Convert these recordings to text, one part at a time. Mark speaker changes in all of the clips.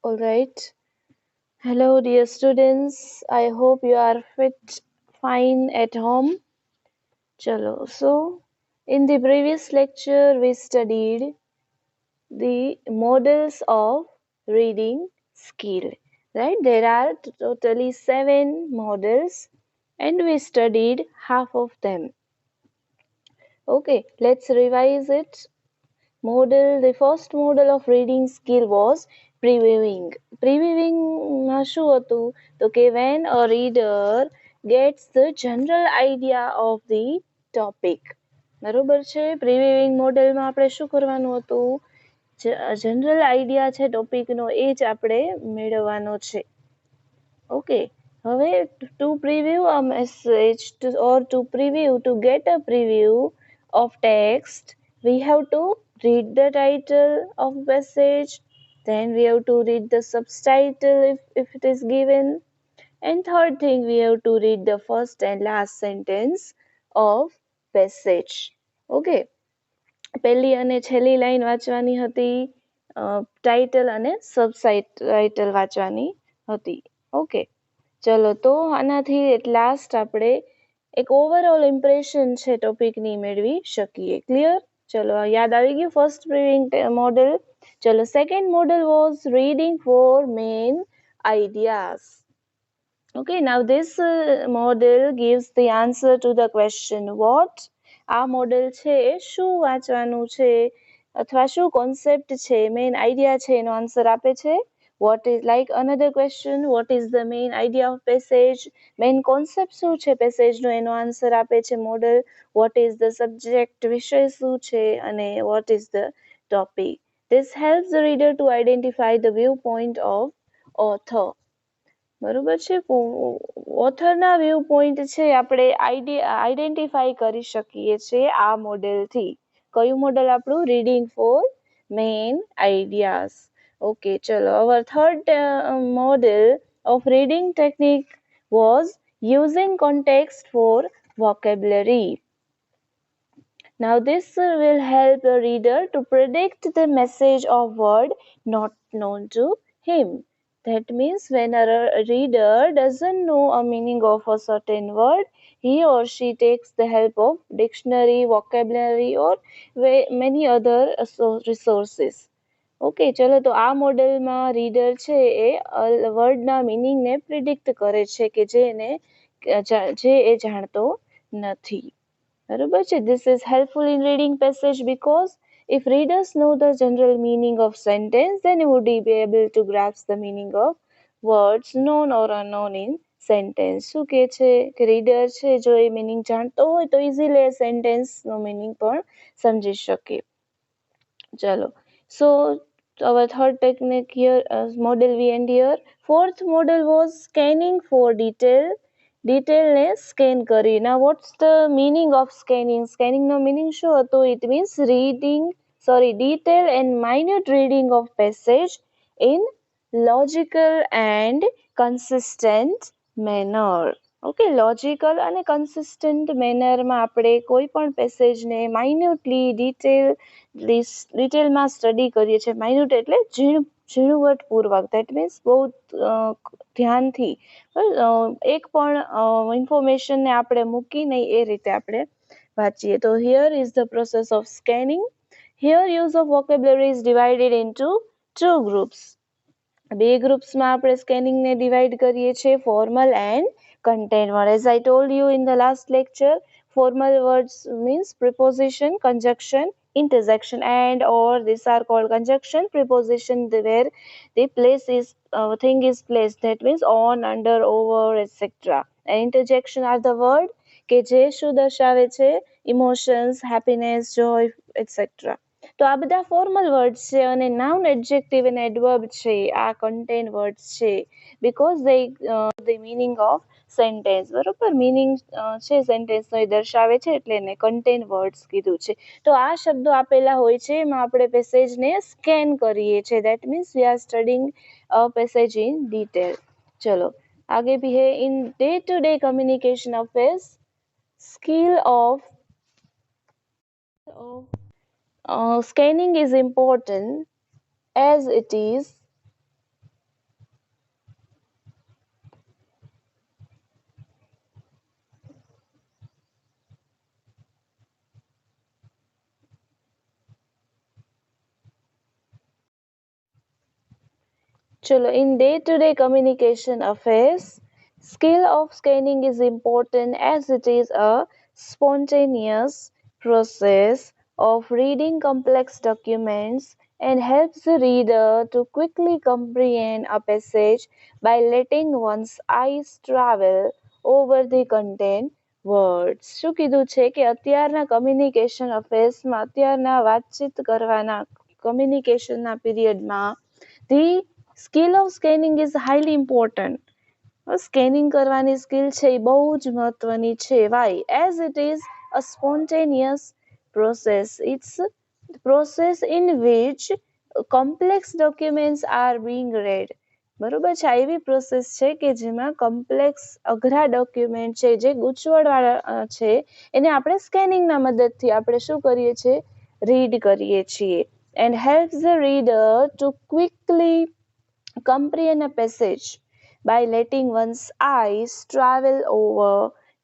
Speaker 1: All right. Hello, dear students. I hope you are fit, fine at home. Chalo. So, in the previous lecture, we studied the models of reading skill. Right? There are totally 7 models, and we studied half of them. Okay, let's revise it. The first model of reading skill was previewing. Previewing શું હતું તો કે when a reader gets the general idea of the topic. બરોબર છે. પ્રિવ્યુઇંગ મોડેલમાં આપણે શું કરવાનું હતું? જનરલ આઈડિયા છે ટોપિકનો એ જ આપણે મેળવવાનો છે. ઓકે, હવે to preview a message or to preview to get a preview of text, we have to read the title of message, then we have to read the subtitle if it is given, and third thing we have to read the first and last sentence of passage. Okay, પહેલી અને છેલ્લી line વાંચવાની હતી, title અને subtitle વાંચવાની હતી. Okay, ચલો તો આનાથી એટ લાસ્ટ આપણે એક ઓવરઓલ ઇમ્પ્રેશન છે ટોપિકની મેળવી શકીએ. ક્લિયર? ચલો યાદ આવી ગયું ફર્સ્ટ પ્રિવિંગ મોડેલ. ચલો second model was reading for main ideas. Okay, now this model gives the answer to the question what. આ મોડેલ છે શું વાંચવાનું છે અથવા શું કોન્સેપ્ટ છે, મેઇન આઈડિયા છે એનો આન્સર આપે છે. what is like another question, what is the main idea of passage, main concept શું છે passage નો એનો આન્સર આપે છે model. what is the subject, વિષય શું છે, અને what is the topic. this helps the reader to identify the viewpoint of author. બરોબર છે. ઓથરના વ્યૂ પોઈન્ટ છે આપણે આઈડેન્ટિફાઈ કરી શકીએ છીએ આ મોડેલથી. કયું મોડેલ આપણું? Reading for main ideas. Okay, ચલો our third model of reading technique was using context for vocabulary. Now this will help the reader to predict the message of word not known to him. That means when a reader doesn't know a meaning of a certain word, he or she takes the help of dictionary, vocabulary or many other resources. Okay, ચલો તો આ મોડેલમાં reader છે એ વર્ડના મિનિંગને predict કરે છે કે જે એ જાણતો નથી. બરોબર છે. This is helpful in reading passage because if readers know the general meaning of sentence, then you would be able to grasp the meaning of words known or unknown in sentence. શું કે છે કે reader છે જો એ meaning જાણતો હોય તો easily એ સેન્ટેન્સનો meaning પણ સમજી શકે. ચલો, so our third technique here, model we end here. Fourth model was scanning for detail. ડિટેલને સ્કેન કરી. Now what's the meaning of scanning? Scanning નો meaning શું હતો? It means detail and minute reading of passage in logical and consistent manner. Okay, logical અને consistent મેનરમાં આપણે કોઈ પણ પેસેજને માઇન્યુટલી ડિટેલમાં સ્ટડી કરીએ છીએ. માઇન્યુટ એટલે ઝીણવટપૂર્વક. દેટ મીન્સ બહુ ધ્યાનથી એક પણ ઇન્ફોર્મેશનને આપણે મૂકી નહીં એ રીતે આપણે વાંચીએ. તો here is the process of scanning. Here use of vocabulary is divided into 2 groups. 2 ગ્રુપ્સમાં આપણે સ્કેનિંગને ડિવાઇડ કરીએ છીએ, formal and content word. As I told you in the last lecture, formal words means preposition, conjunction, interjection, and or these are called conjunction. Preposition where the place is thing is placed. That means on, under, over, etc. And interjection are the word કે જે શું દર્શાવે છે? Emotions, happiness, જોય, etc. તો આ બધા formal words છે અને નાઉન, એડજેક્ટિવ અને એડવર્બ છે આ કન્ટેન વર્ડ્સ છે because they the meaning of sentence. બરોબર, મિનિંગ છે સેન્ટેન્સનો એ દર્શાવે છે એટલે એને કન્ટેન વર્ડ્સ કીધું છે. તો આ શબ્દો આપેલા હોય છે એમાં આપણે પેસેજને સ્કેન કરીએ છીએ. That means we are studying a passage in detail. ચલો આગે भी है in day to day communication affairs, skill of scanning is important as it is Chalo, in day-to-day communication affairs, skill of scanning is important as it is a spontaneous process of reading complex documents and helps the reader to quickly comprehend a passage by letting one's eyes travel over the content words. શું કીધું છે કે અત્યારના communication અફેર્સમાં અત્યારના વાતચીત કરવાના કમ્યુનિકેશનના પીરિયડમાં the skill of scanning is highly important. Scanning કરવાની સ્કિલ છે એ બહુ જ મહત્વની છે. Why as it is a spontaneous process. It's process in which complex documents are being read. બરોબર છે, આ એવી પ્રોસેસ છે કે જેમાં કોમ્પ્લેક્સ અઘરા ડોક્યુમેન્ટ છે જે ગૂંચવણવાળા છે એને આપણે સ્કેનિંગના મદદથી આપણે શું કરીએ છીએ, રીડ કરીએ છીએ. And helps the reader to quickly comprehend a passage by letting one's eyes travel over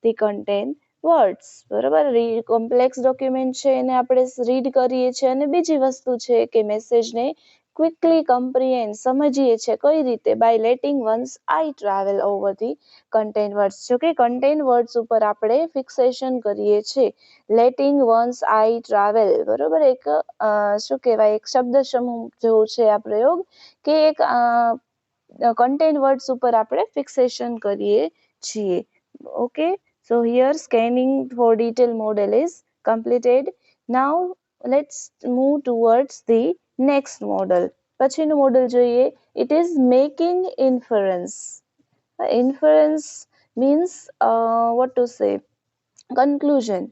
Speaker 1: the content words. બરોબર, કોમ્પ્લેક્સ ડોક્યુમેન્ટ છે એને આપણે રીડ કરીએ છીએ અને બીજી વસ્તુ છે કે મેસેજને ક્વિકલી કમ્પ્રિહેન્ડ સમજીએ છીએ કઈ રીતે, by letting one's eye travel over the content words. જો કે કન્ટેન્ટ વર્ડ્સ ઉપર આપણે ફિક્સેશન કરીએ છીએ. લેટિંગ વન્સ આઈ ટ્રાવેલ, બરોબર, એક શું કહેવાય, એક શબ્દ સમૂહ જેવું છે આ પ્રયોગ કે એક કન્ટેન્ટ વર્ડ્સ ઉપર આપણે ફિક્સેશન કરીએ છીએ. Okay, so here scanning for detail model is completed. Now let's move towards the next model. પછીનું મોડલ જોઈએ. It is making inference. Inference means what to say, conclusion.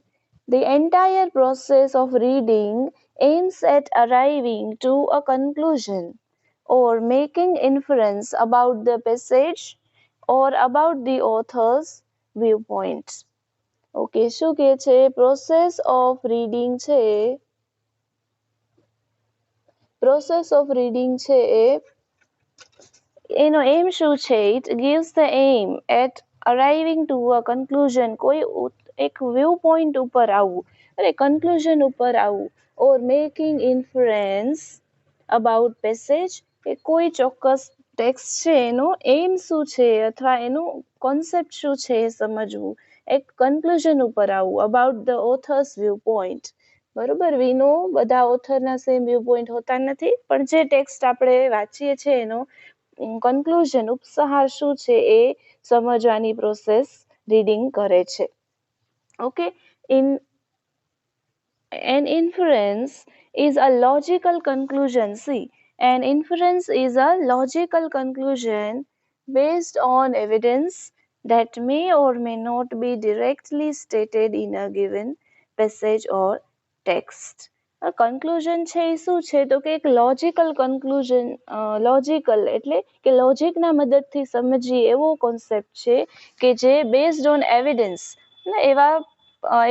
Speaker 1: The entire process of reading aims at arriving to a conclusion or making inference about the passage or about the author's viewpoint. Okay, શું કહે છે, process of reading છે, process of reading છે એનો aim શું છે, it gives the aim at arriving to a conclusion, કોઈ એક વ્યૂ પોઈન્ટ ઉપર આવવું, અરે કન્ક્લુઝન ઉપર આવવું, ઓર મેકિંગ ઇન્ફરન્સ અબાઉટ પેસેજ, એ કોઈ ચોક્કસ ટેક્સ્ટ છે એનો એમ શું છે અથવા એનું કોન્સેપ્ટ શું છે એ સમજવું, એક કન્ક્લુઝન ઉપર આવવું. About the authors view point, બરોબર, વી નો બધા ઓથરના સેમ વ્યૂ પોઈન્ટ હોતા નથી, પણ જે ટેક્સ્ટ આપણે વાંચીએ છીએ એનો કન્ક્લુઝન ઉપસંહાર શું છે એ સમજવાની પ્રોસેસ રીડિંગ કરે છે. Okay, in an inference is a logical conclusion. See, an inference is a logical conclusion based on evidence that may or may not be directly stated in a given passage or text. Conclusion છે એ શું છે તો કે એક logical conclusion, logical એટલે કે લોજિકના મદદથી સમજીએ એવો કોન્સેપ્ટ છે કે જે બેઝડ ઓન એવિડન્સ, એવા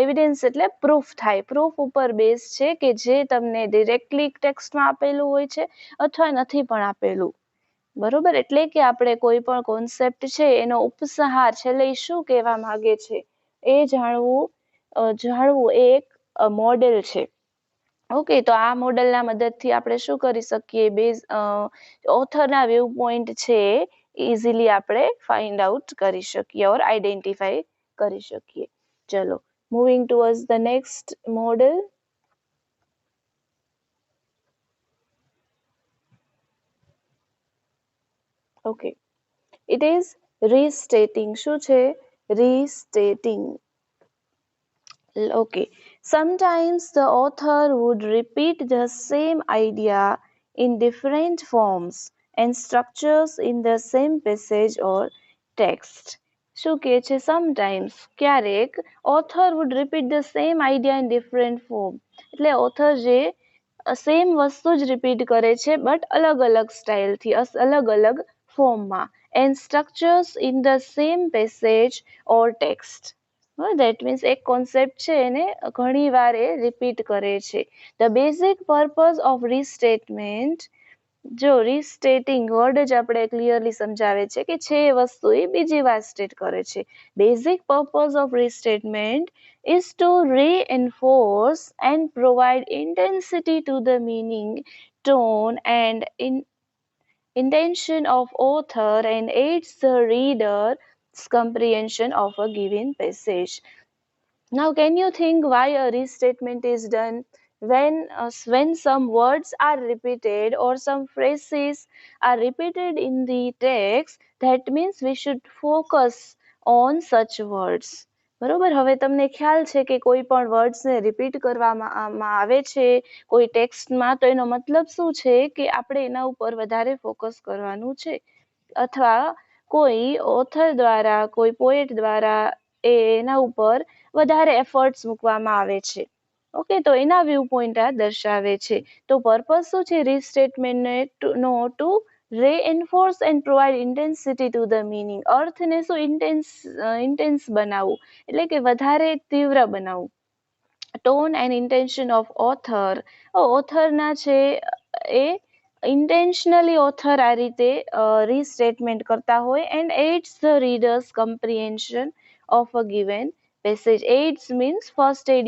Speaker 1: એવિડન્સ એટલે પ્રૂફ થાય, પ્રૂફ ઉપર બેઝ છે કે જે તમને ડિરેક્ટલી ટેક્સ્ટમાં આપેલું હોય છે અથવા નથી પણ આપેલું. બરોબર, એટલે કે આપણે કોઈ પણ કોન્સેપ્ટ છે એનો ઉપસંહાર છેલ્લે શું કહેવા માંગે છે એ જાણવું એ એક મોડેલ છે. ઓકે, તો આ મોડેલના મદદથી આપણે શું કરી શકીએ, બેઝ ઓથરના વ્યૂ પોઈન્ટ છે ઇઝીલી આપણે ફાઇન્ડ આઉટ કરી શકીએ ઓર આઈડેન્ટિફાઈ કરી શકીએ. ચલો, moving towards the next model. Okay, it is restating. શું છે, રીસ્ટેટિંગ. Okay, sometimes the author would repeat the same idea in different forms and structures in the same passage or text. શું કહે છે, sometimes ક્યારેક author would repeat the same idea in different form, એટલે author જે same વસ્તુ જ repeat કરે છે બટ અલગ અલગ સ્ટાઇલથી, અલગ અલગ ફોર્મમાં. And structures in the same passage or text. That means એક કોન્સેપ્ટ છે એને ઘણી વાર એ રિપીટ કરે છે. The basic purpose of restatement, જો રીસ્ટેટિંગ વર્ડ જ આપણે ક્લિયરલી સમજાવે છે કે છે એ વસ્તુ એ બીજી વાર સ્ટેટ કરે છે. Basic purpose of રીસ્ટેટમેન્ટ is to reinforce and provide intensity to the meaning, tone and intention of author and aids the reader's comprehension of a given passage. Now, can you think why a restatement is done? When some words are repeated or some phrases are repeated in the text, that means we should focus on such words. બરોબર, હવે તમને ખ્યાલ છે કે કોઈ પણ વર્ડ્સને repeat કરવામાં આવે છે કોઈ ટેક્સ્ટમાં, તો એનો મતલબ શું છે કે આપણે એના ઉપર વધારે ફોકસ કરવાનું છે, અથવા કોઈ ઓથર દ્વારા, કોઈ પોએટ દ્વારા એના ઉપર વધારે એફર્ટ્સ મૂકવામાં આવે છે. ઓકે, તો એના વ્યૂ પોઈન્ટ આ દર્શાવે છે. તો પર્પઝ શું છે રીસ્ટેટમેન્ટને two reinforce and provide intensity to the meaning. અર્થને શું ઇન્ટેન્સ બનાવવું, એટલે કે વધારે તીવ્ર બનાવવું. ટોન એન્ડ ઇન્ટેન્શન ઓફ ઓથરના છે એ ઇન્ટેન્શનલી ઓથર આ રીતે રીસ્ટેટમેન્ટ કરતા હોય. And aids the readers comprehension of a given passage. Aids means first aid,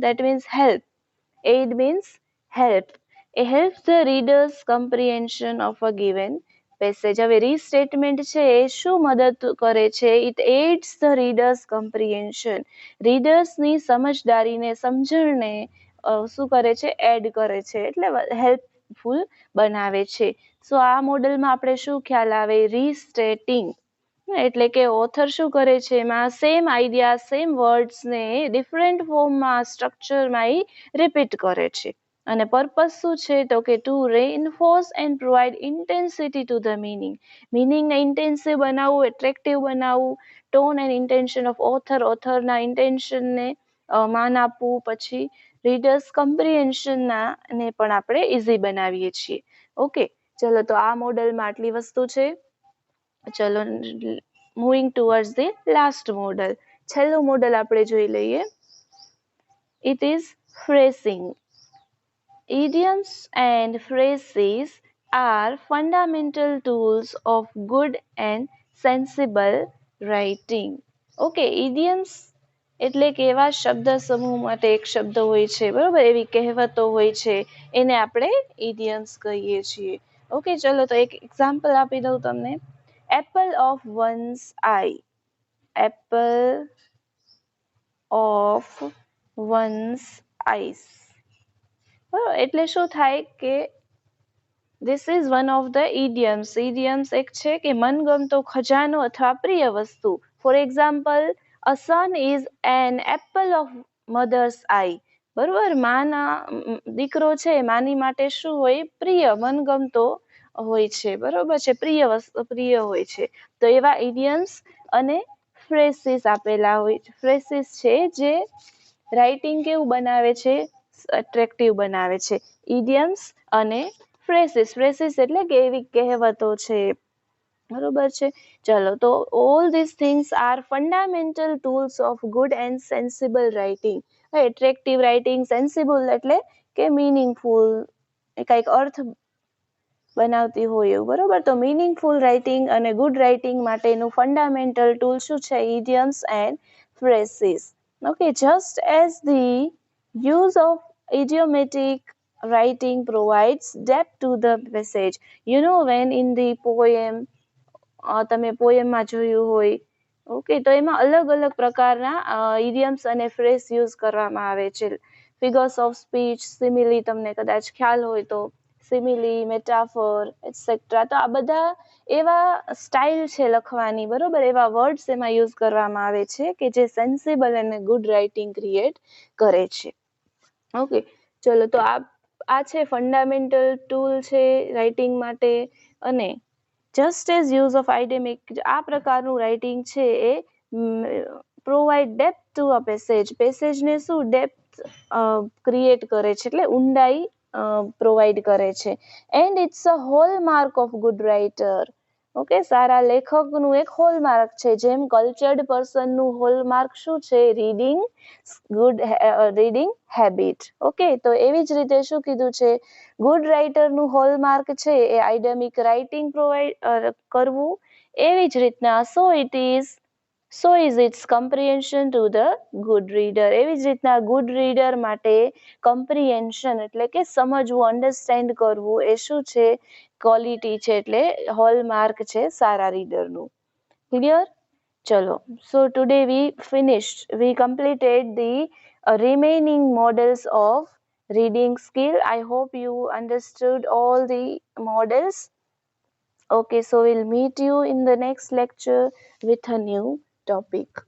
Speaker 1: that means help. Aid means help. It helps the reader's comprehension of a given passage. હવે રીસ્ટેટમેન્ટ છે એ શું મદદ કરે છે? It aids the reader's comprehension. રીડર્સની સમજદારીને, સમજણને શું કરે છે? Add કરે છે, એટલે હેલ્પફુલ બનાવે છે. સો આ મોડેલમાં આપણે શું ખ્યાલ આવે? રીસ્ટેટિંગ, એટલે કે ઓથર શું કરે છે એમાં સેમ આઈડિયા, સેમ વર્ડ્સને ડિફરન્ટ ફોર્મમાં, સ્ટ્રક્ચરમાં રિપીટ કરે છે. અને પર્પઝ શું છે? તો કે to reinforce and provide intensity to the મિનિંગને ઇન્ટેન્સિવ બનાવવું, એટ્રેક્ટિવ બનાવવું. ટોન એન્ડ ઇન્ટેન્શન ઓફ ઓથરના ઇન્ટેન્શનને માન આપવું. પછી રીડર્સ કમ્પ્રિહેન્શનને પણ આપણે ઇઝી બનાવીએ છીએ. ઓકે, ચલો, તો આ મોડેલમાં આટલી વસ્તુ છે. ચલો, moving towards the last model, છેલ્લું મોડલ આપણે જોઈ લઈએ. It is phrasing. Idioms and phrases are fundamental tools of good and sensible writing. Okay, idioms એટલે કે એવા શબ્દ સમૂહ માટે એક શબ્દ હોય છે, બરોબર, એવી કહેવતો હોય છે, એને આપણે idioms કહીએ છીએ. ઓકે, ચલો, તો એક એક્ઝામ્પલ આપી દઉં તમને. Apple of one's eye. Apple of one's eyes. બરાબર, એટલે શું થાય કે this is one of the idioms. Idioms એક છે કે મનગમતો ખજાનો અથવા પ્રિય વસ્તુ. For example, a son is an apple of mother's eye. બરોબર, માના દીકરો છે માની માટે શું હોય? પ્રિય, મનગમતો હોય છે, બરોબર છે, પ્રિય વસ્તુ, પ્રિય હોય છે. તો એવા ઇડિયમ્સ અને ફ્રેસીસ આપેલા હોય. ફ્રેસીસ છે જે રાઇટિંગ કેવું બનાવે છે? એટ્રેક્ટિવ બનાવે છે. ઇડિયમ્સ અને ફ્રેસીસ. ફ્રેસીસ એટલે કે એવી કહેવતો છે, બરોબર છે. ચલો, તો all this things are fundamental tools of good and sensible writing. Attractive writing, sensible એટલે કે મિનિંગફુલ, કંઈક અર્થ બનાવતી હોય એવું, બરોબર. તો મિનિંગફુલ રાઇટિંગ અને ગુડ રાઇટિંગ માટેનું ફંડામેન્ટલ ટૂલ શું છે? Idioms and ફ્રેસીસ. Okay, just as the use of idiomatic writing provides depth to the passage. When in the poem, તમે પોએમમાં જોયું હોય, ઓકે, તો એમાં અલગ અલગ પ્રકારના ઇડિયમ્સ અને ફ્રેઝ યુઝ કરવામાં આવે છે. ફિગર્સ ઓફ સ્પીચ, સિમિલી, તમને કદાચ ખ્યાલ હોય તો, સિમિલી, મેટાફોર, એટસેટ્રા. તો આ બધા એવા સ્ટાઇલ છે લખવાની, બરોબર, એવા વર્ડ્સ એમાં યુઝ કરવામાં આવે છે કે જે સેન્સિબલ અને ગુડ રાઇટિંગ ક્રિએટ કરે છે. ઓકે, ચલો, તો આ છે ફંડામેન્ટલ ટૂલ છે રાઇટિંગ માટે. અને જસ્ટ એઝ યુઝ ઓફ આઇડેમિક, આ પ્રકારનું રાઇટિંગ છે એ પ્રોવાઇડ ડેપ્થ ટુ અ પેસેજને શું? ડેપ્થ ક્રિએટ કરે છે, એટલે ઊંડાઈ પ્રોવાઈડ કરે છે. And it's a hallmark of good writer. Okay, સારા લેખકનું એક હોલમાર્ક છે. જેમ કલ્ચર્ડ પર્સનનું હોલમાર્ક શું છે? Reading, good reading habit. Okay, તો એવી જ રીતે શું કીધું છે? ગુડ રાઇટરનું હોલમાર્ક છે એ આઇડેમિક રાઇટિંગ પ્રોવાઈડ કરવું. એવી જ રીતના so it is so is it's comprehension to the good reader. એવી જ રીતના ગુડ રીડર માટે કમ્પ્રિહેન્શન એટલે કે સમજવું, અન્ડરસ્ટેન્ડ કરવું એ શું છે? ક્વોલિટી છે, એટલે હોલમાર્ક છે સારા રીડરનું. ક્લિયર? ચલો, so today we completed the remaining models of reading skill. I hope you understood all the models. Okay, so we'll meet you in the next lecture with a new topic.